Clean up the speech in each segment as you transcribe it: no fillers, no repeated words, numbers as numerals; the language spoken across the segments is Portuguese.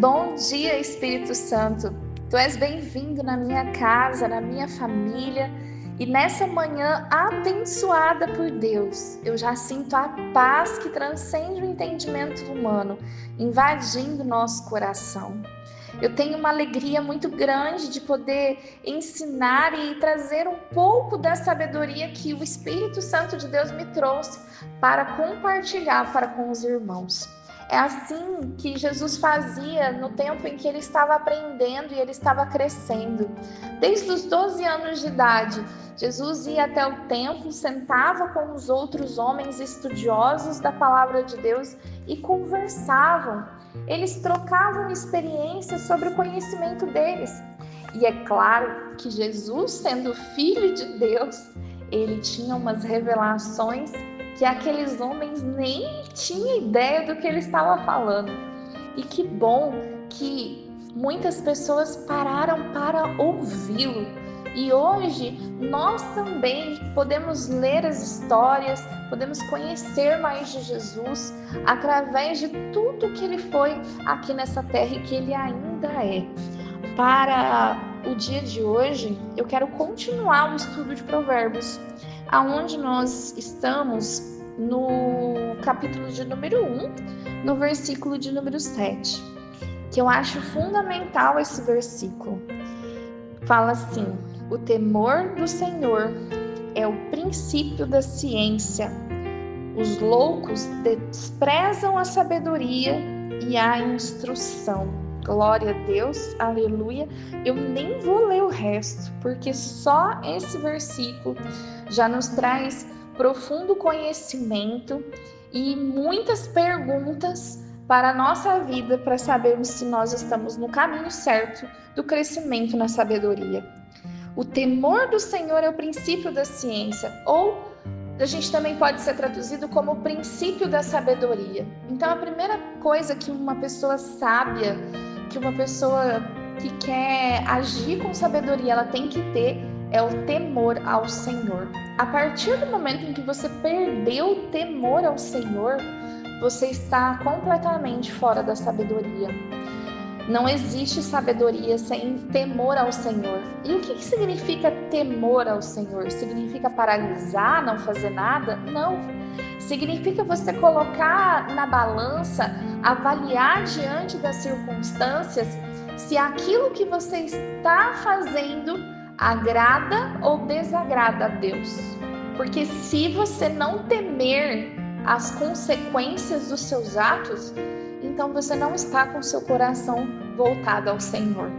Bom dia, Espírito Santo. Tu és bem-vindo na minha casa, na minha família. E nessa manhã abençoada por Deus, eu já sinto a paz que transcende o entendimento humano, invadindo nosso coração. Eu tenho uma alegria muito grande de poder ensinar e trazer um pouco da sabedoria que o Espírito Santo de Deus me trouxe para compartilhar para com os irmãos. É assim que Jesus fazia no tempo em que ele estava aprendendo e ele estava crescendo. Desde os 12 anos de idade, Jesus ia até o templo, sentava com os outros homens estudiosos da palavra de Deus e conversavam. Eles trocavam experiências sobre o conhecimento deles. E é claro que Jesus, sendo filho de Deus, ele tinha umas revelações que aqueles homens nem tinham ideia do que ele estava falando. E que bom que muitas pessoas pararam para ouvi-lo. E hoje nós também podemos ler as histórias, podemos conhecer mais de Jesus através de tudo que ele foi aqui nessa terra e que ele ainda é. Para o dia de hoje, eu quero continuar o estudo de Provérbios, aonde nós estamos no capítulo de número 1, no versículo de número 7, que eu acho fundamental esse versículo. Fala assim: o temor do Senhor é o princípio da ciência. Os loucos desprezam a sabedoria e a instrução. Glória a Deus, aleluia. Eu nem vou ler o resto, porque só esse versículo já nos traz profundo conhecimento e muitas perguntas para a nossa vida, para sabermos se nós estamos no caminho certo do crescimento na sabedoria. O temor do Senhor é o princípio da ciência, ou a gente também pode ser traduzido como o princípio da sabedoria. Então, a primeira coisa que uma pessoa sábia, que uma pessoa que quer agir com sabedoria, ela tem que ter é o temor ao Senhor. A partir do momento em que você perdeu o temor ao Senhor, você está completamente fora da sabedoria. Não existe sabedoria sem temor ao Senhor. E o que significa temor ao Senhor? Significa paralisar, não fazer nada? Não. Significa você colocar na balança, avaliar diante das circunstâncias se aquilo que você está fazendo agrada ou desagrada a Deus. Porque se você não temer as consequências dos seus atos, então você não está com seu coração voltado ao Senhor.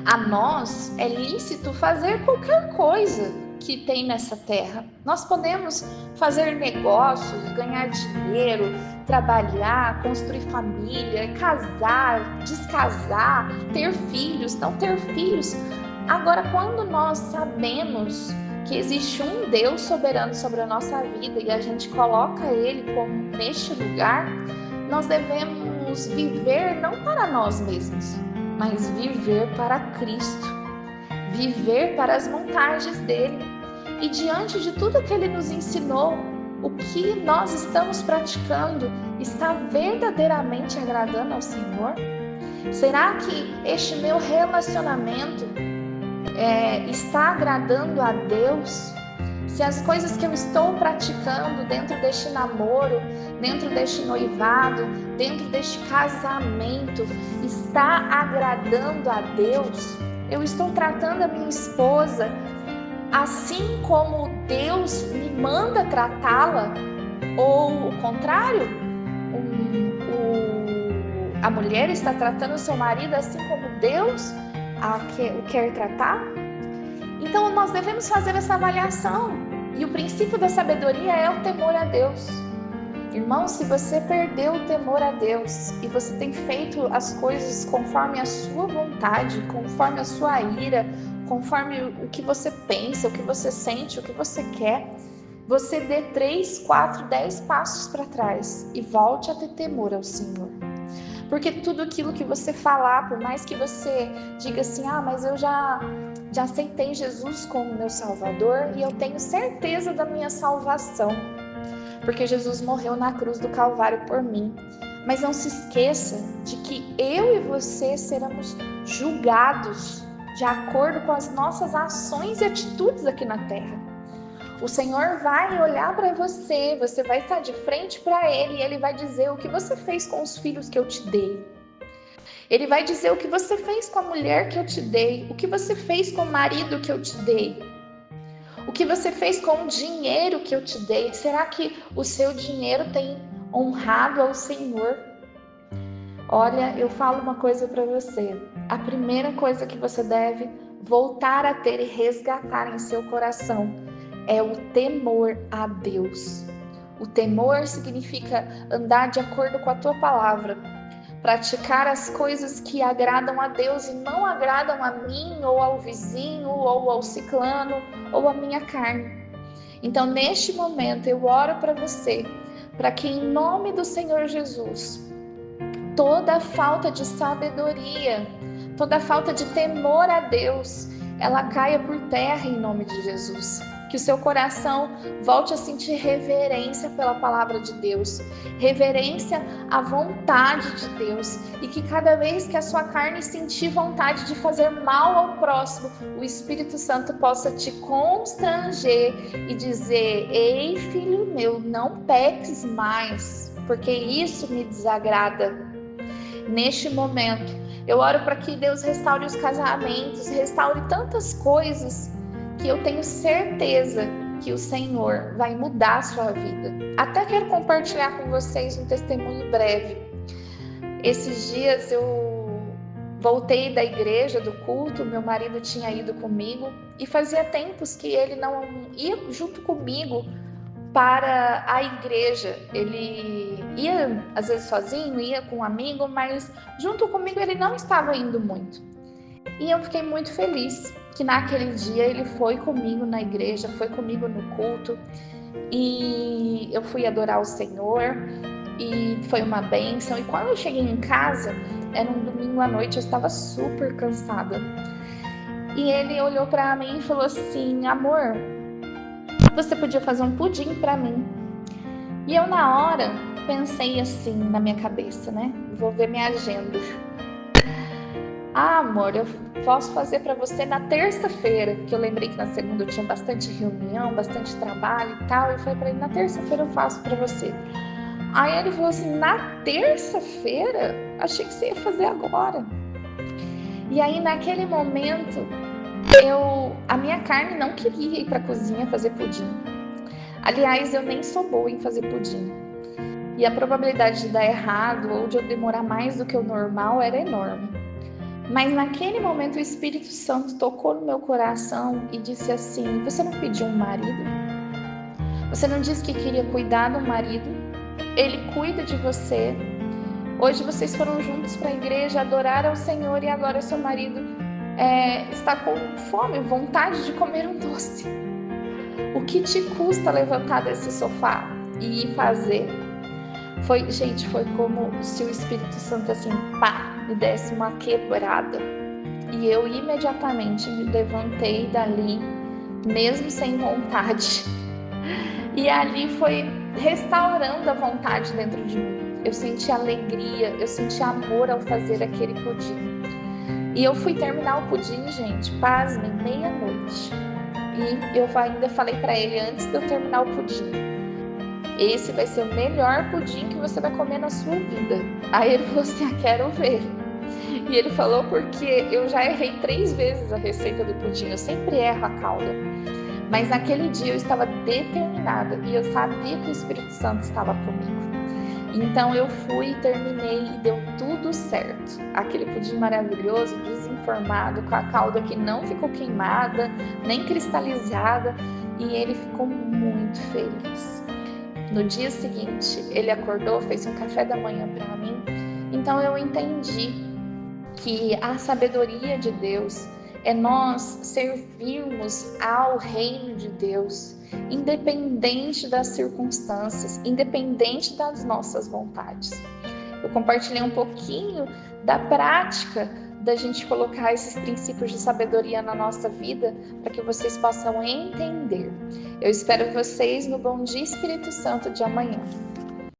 A nós é lícito fazer qualquer coisa que tem nessa terra. Nós podemos fazer negócios, ganhar dinheiro, trabalhar, construir família, casar, descasar, ter filhos, não ter filhos. Agora, quando nós sabemos que existe um Deus soberano sobre a nossa vida e a gente coloca Ele como neste lugar, nós devemos viver não para nós mesmos, mas viver para Cristo, viver para as vantagens dele. E diante de tudo que ele nos ensinou, o que nós estamos praticando está verdadeiramente agradando ao Senhor? Será que este meu relacionamento está agradando a Deus? Se as coisas que eu estou praticando dentro deste namoro, dentro deste noivado, dentro deste casamento, está agradando a Deus? Eu estou tratando a minha esposa assim como Deus me manda tratá-la? Ou o contrário? A mulher está tratando o seu marido assim como Deus o quer tratar? Então nós devemos fazer essa avaliação. E o princípio da sabedoria é o temor a Deus. Irmão, se você perdeu o temor a Deus e você tem feito as coisas conforme a sua vontade, conforme a sua ira, conforme o que você pensa, o que você sente, o que você quer, você dê 3, 4, 10 passos para trás e volte a ter temor ao Senhor. Porque tudo aquilo que você falar, por mais que você diga assim, mas eu já aceitei Jesus como meu Salvador e eu tenho certeza da minha salvação, porque Jesus morreu na cruz do Calvário por mim. Mas não se esqueça de que eu e você seremos julgados de acordo com as nossas ações e atitudes aqui na terra. O Senhor vai olhar para você, você vai estar de frente para Ele e Ele vai dizer o que você fez com os filhos que eu te dei. Ele vai dizer o que você fez com a mulher que eu te dei, o que você fez com o marido que eu te dei, o que você fez com o dinheiro que eu te dei. Será que o seu dinheiro tem honrado ao Senhor? Olha, eu falo uma coisa para você. A primeira coisa que você deve voltar a ter e resgatar em seu coração é o temor a Deus. O temor significa andar de acordo com a tua palavra, praticar as coisas que agradam a Deus e não agradam a mim, ou ao vizinho, ou ao ciclano, ou à minha carne. Então, neste momento, eu oro para você, para que em nome do Senhor Jesus, toda falta de sabedoria, toda falta de temor a Deus, ela caia por terra em nome de Jesus. Que o seu coração volte a sentir reverência pela palavra de Deus, reverência à vontade de Deus, e que cada vez que a sua carne sentir vontade de fazer mal ao próximo, o Espírito Santo possa te constranger e dizer: ei, filho meu, não peques mais, porque isso me desagrada. Neste momento, eu oro para que Deus restaure os casamentos, restaure tantas coisas que eu tenho certeza que o Senhor vai mudar a sua vida. Até quero compartilhar com vocês um testemunho breve. Esses dias eu voltei da igreja, do culto, meu marido tinha ido comigo e fazia tempos que ele não ia junto comigo para a igreja. Ele ia às vezes sozinho, ia com um amigo, mas junto comigo ele não estava indo muito. E eu fiquei muito feliz que naquele dia ele foi comigo na igreja, foi comigo no culto, e eu fui adorar o Senhor e foi uma bênção. E quando eu cheguei em casa, era um domingo à noite, eu estava super cansada. E ele olhou para mim e falou assim: amor, você podia fazer um pudim para mim. E eu na hora pensei assim na minha cabeça, né? Vou ver minha agenda. Ah, amor, eu posso fazer para você na terça-feira, porque eu lembrei que na segunda eu tinha bastante reunião, bastante trabalho e tal. Eu falei para ele: na terça-feira eu faço para você. Aí ele falou assim: na terça-feira? Achei que você ia fazer agora. E aí naquele momento, a minha carne não queria ir para a cozinha fazer pudim. Aliás, eu nem sou boa em fazer pudim. E a probabilidade de dar errado ou de eu demorar mais do que o normal era enorme. Mas naquele momento o Espírito Santo tocou no meu coração e disse assim: você não pediu um marido? Você não disse que queria cuidar do marido? Ele cuida de você. Hoje vocês foram juntos para a igreja, adorar ao Senhor, e agora seu marido está com fome, vontade de comer um doce. O que te custa levantar desse sofá e ir fazer? Gente, foi como se o Espírito Santo assim, pá, me desse uma quebrada. E eu imediatamente me levantei dali, mesmo sem vontade. E ali foi restaurando a vontade dentro de mim. Eu senti alegria, eu senti amor ao fazer aquele pudim. E eu fui terminar o pudim, gente, pasmem, meia-noite. E eu ainda falei para ele antes de eu terminar o pudim: esse vai ser o melhor pudim que você vai comer na sua vida. Aí ele falou assim: quero ver. E ele falou porque eu já errei 3 vezes a receita do pudim, eu sempre erro a calda. Mas naquele dia eu estava determinada e eu sabia que o Espírito Santo estava comigo. Então eu fui, terminei e deu tudo certo. Aquele pudim maravilhoso, desenformado, com a calda que não ficou queimada, nem cristalizada, e ele ficou muito feliz. No dia seguinte, ele acordou, fez um café da manhã para mim. Então eu entendi que a sabedoria de Deus é nós servirmos ao reino de Deus, independente das circunstâncias, independente das nossas vontades. Eu compartilhei um pouquinho da prática da gente colocar esses princípios de sabedoria na nossa vida para que vocês possam entender. Eu espero vocês no Bom Dia Espírito Santo de amanhã.